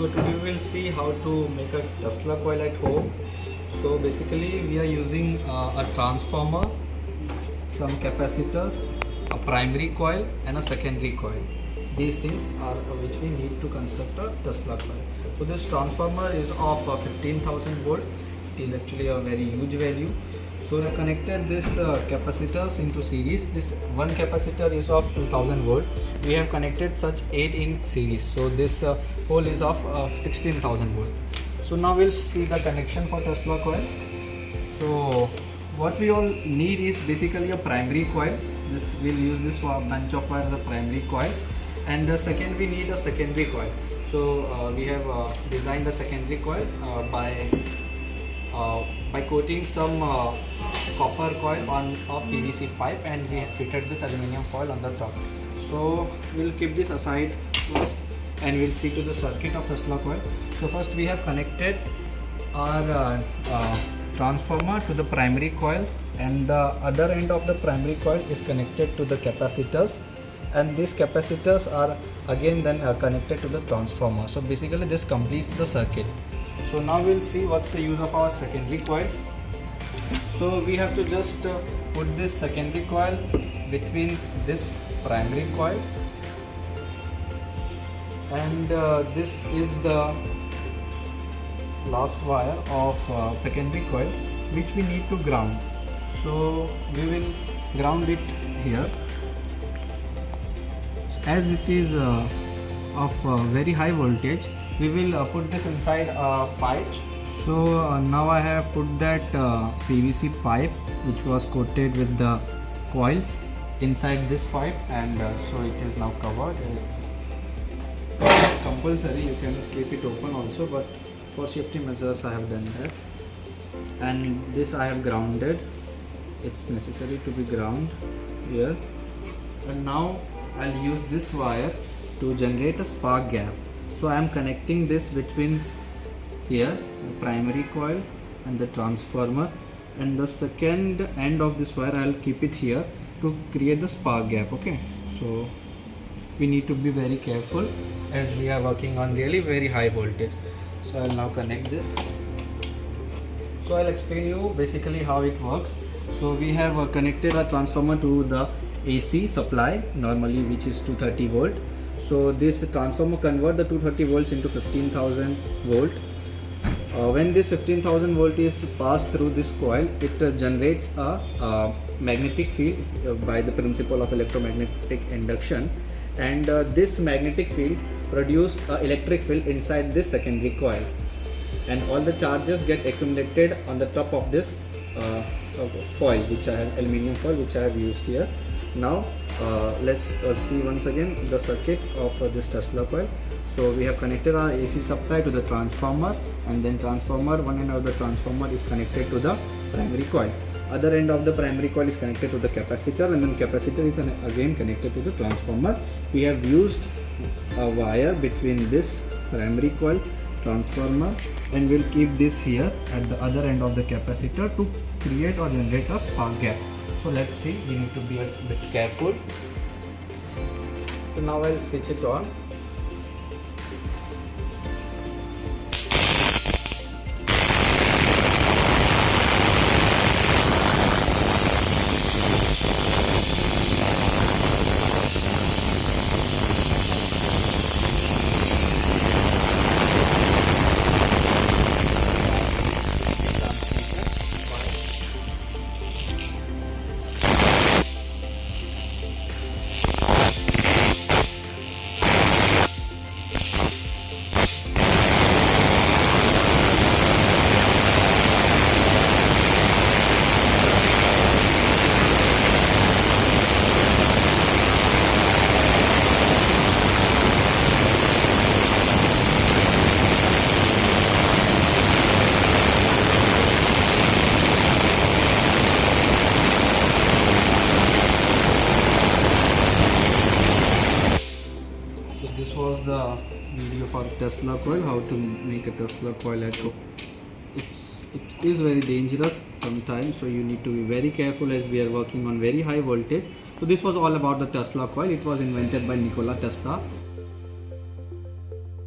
So today we will see how to make a Tesla coil at home. So basically we are using a transformer, some capacitors, a primary coil and a secondary coil. These things are which we need to construct a Tesla coil. So this transformer is of 15,000 volt. It is actually a very huge value. So we have connected this capacitors into series. This one capacitor is of 2000 volt. We have connected such 8 in series. So this pole is of 16,000 volt. So now we'll see the connection for Tesla coil. So what we all need is basically a primary coil. This we'll use this for a bunch of wire as a primary coil, and second we need a secondary coil. So we have designed the secondary coil by coating some copper coil on a PVC pipe, and we have fitted this aluminum foil on the top. So we'll keep this aside first and we'll see to the circuit of Tesla coil. So first we have connected our transformer to the primary coil, and the other end of the primary coil is connected to the capacitors, and these capacitors are again then connected to the transformer. So basically this completes the circuit. So now we'll see what's the use of our secondary coil. So we have to just put this secondary coil between this primary coil, and this is the last wire of secondary coil which we need to ground. So we will ground it here, as it is of very high voltage. We will put this inside a pipe. So now I have put that PVC pipe which was coated with the coils inside this pipe, and so it is now covered. It's compulsory, you can keep it open also, but for safety measures I have done that. And this I have grounded. It's necessary to be ground here. And now I'll use this wire to generate a spark gap. So I am connecting this between here the primary coil and the transformer, and the second end of this wire I'll keep it here to create the spark gap. Okay, so we need to be very careful as we are working on really very high voltage. So I'll now connect this. So I'll explain you basically how it works. So we have connected a transformer to the AC supply normally, which is 230 volt. So this transformer convert the 230 volts into 15,000 volt. When this 15,000 volt is passed through this coil, it generates a magnetic field by the principle of electromagnetic induction, and this magnetic field produce electric field inside this secondary coil, and all the charges get accumulated on the top of this foil, which I have aluminum foil, which I have used here. Now let's see once again the circuit of this Tesla coil. So we have connected our AC supply to the transformer, and then one end of the transformer is connected to the primary coil. Other end of the primary coil is connected to the capacitor, and then capacitor is again connected to the transformer. We have used a wire between this primary coil, transformer, and we'll keep this here at the other end of the capacitor to create or generate a spark gap. So let's see, we need to be a bit careful. So now I'll switch it on. This was the video for Tesla coil, how to make a Tesla coil at home. It is very dangerous sometimes, so you need to be very careful as we are working on very high voltage. So this was all about the Tesla coil. It was invented by Nikola Tesla